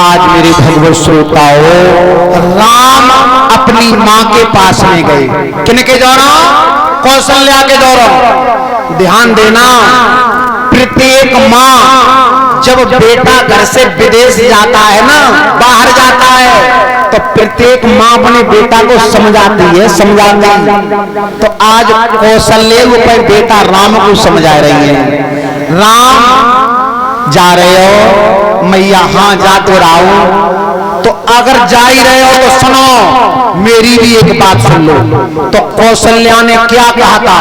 आज मेरे भगवत श्रोताओं, राम अपनी मां के पास में गए। किनके दौरान? कौशल्या के दौरान। ध्यान देना, प्रत्येक मां जब बेटा घर से विदेश जाता है ना, बाहर जाता है, तो प्रत्येक मां अपने बेटा को समझाती है। तो आज कौशल्या को बेटा राम को समझा रही है। राम जा रहे हो मैया? हाँ जा तो रहा हूं। तो अगर जा ही रहे हो तो सुनो, मेरी भी एक बात सुन लो। तो कौशल्या ने क्या कहा था?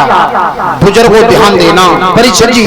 बुजुर्गों ध्यान देना, परीक्षित जी।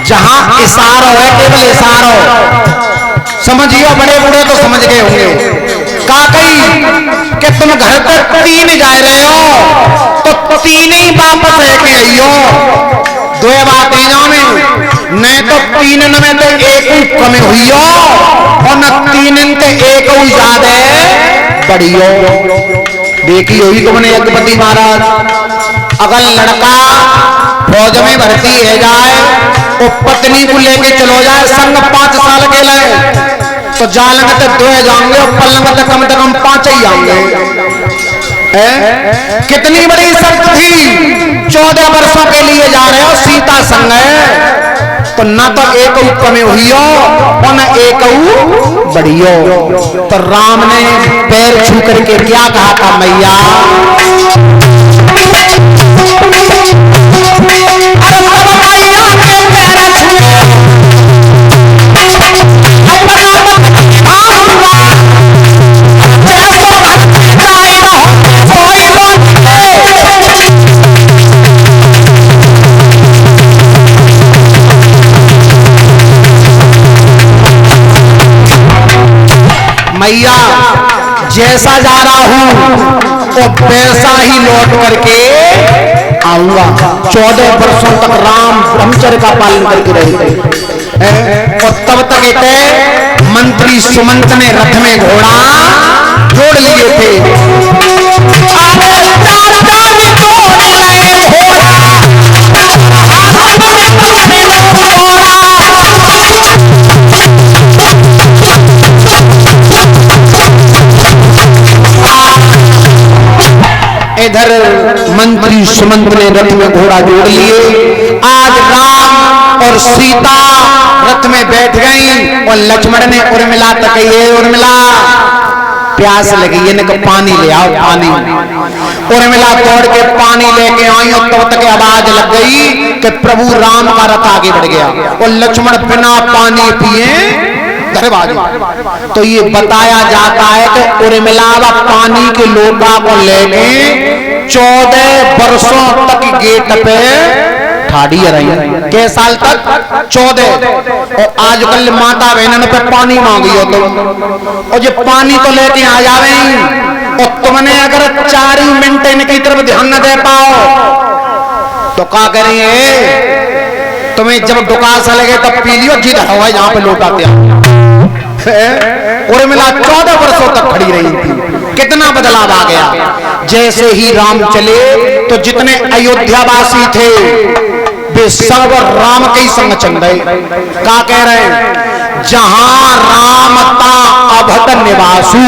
जहां इशारा है, केवल इशारा समझियो, बड़े बूढ़े तो समझ गए होंगे। का कही कि तुम घर तक 3 जा रहे हो तो 3 ही वापस है के आइयो। 2 बातें जाने, न तो 3 में तो 1 कमी हुई और न 3 के 1 ज्यादा बढ़ियो। देखी हुई तुमने यज्ञपति महाराज, अगर लड़का फौज में भर्ती है जाए और पत्नी को लेके चलो जाए संग 5 साल के लिए, तो जालंग तक 2 जाएंगे और पलंग तक कम से कम 5 ही आएंगे। कितनी बड़ी शर्त थी? 14 वर्षों के लिए जा रहे हो, सीता संग है, तो न तो 1 कमी हुई और न 1 बढ़ियो। तो राम ने पैर छू करके क्या कहा था? मैया मैया जैसा जा रहा हूं तो वैसा ही लौट करके आऊंगा। 14 वर्षों तक राम ब्रह्मचर्य का पालन करके रहे और तब तक मंत्री सुमंत ने रथ में घोड़ा जोड़ लिए थे। इधर मंत्री सुमंत ने रथ में घोड़ा जोड़ लिए। आज राम और सीता रथ में बैठ गई और लक्ष्मण ने उर्मिला तक कही, उर्मिला प्यास लगी है, इनका पानी ले आओ, पानी। उर्मिला दौड़ के पानी लेके आई और तब तक आवाज लग गई कि प्रभु राम का रथ आगे बढ़ गया और लक्ष्मण बिना पानी पिए दरवाजे। तो ये बताया जाता है कि उर्मिला पानी के लोटा को लेके 14 वर्षों तक गेट पे ठाड़ी रही। के साल तक? 14। और आजकल माता बहनों पे पानी मांगी हो तुम, और ये पानी तो लेके आ जावे, और तुमने अगर 4 मिनट इनकी तरफ ध्यान न दे पाओ तो क्या करेंगे? तुम्हें जब डुकासा लगे तब पी लियो, जिधर हवा यहाँ पे लोटा दिया। उर्मिला 14 वर्षों तक खड़ी रही थी। कितना बदलाव आ गया। जैसे ही राम चले तो जितने अयोध्यावासी थे वे वे सब राम के ही संग चल रहे। का कह रहे हैं? जहां रामता अभट निवासु,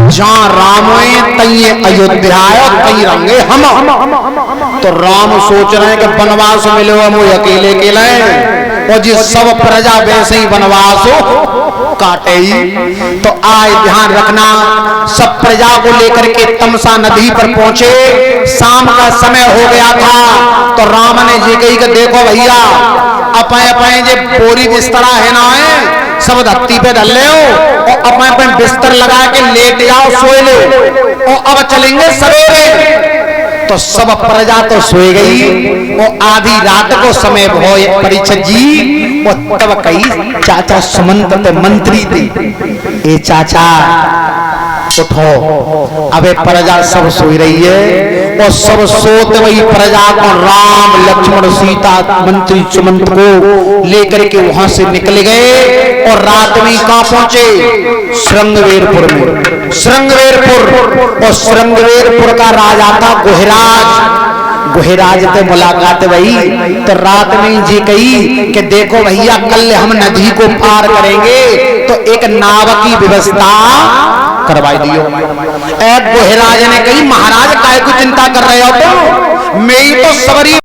जहां राम तय अयोध्या तई रंगे हम। तो राम सोच रहे हैं कि वनवास मिले हम अकेले अकेले, और जिस सब प्रजा वैसे ही वनवास काटे ही। तो आज ध्यान रखना, सब प्रजा को लेकर के तमसा नदी पर पहुंचे, शाम का समय हो गया था। तो राम ने जी कही कि देखो भैया, अपने अपने जे बोरी बिस्तरा है ना है, सब धरती पे डाल ले और अपने अपने बिस्तर लगा के लेट जाओ, सोए लो, और अब चलेंगे सवेरे। तो सब प्रजा तो सोए गई, और आधी रात को समय भोय परीक्षित जी, और तब कई चाचा सुमंत मंत्री थे, ए चाचा उठो, अबे प्रजा सब सोई रही है। और सब सोते वही प्रजा को राम लक्ष्मण सीता मंत्री सुमंत को लेकर के वहां से निकल गए, और रात में कहां पहुंचे? श्रृंगवेरपुर में। श्रृंगवेरपुर, और श्रृंगवेरपुर का राजा था गुहराज। गुहराज से मुलाकात वही। तो रात में जी कही कि देखो भैया, कल हम नदी को पार करेंगे, तो एक नाव की व्यवस्था करवाई दियो। गुहराज ने कही महाराज काहे को चिंता कर रहे हो? तो मैं ही तो सबरी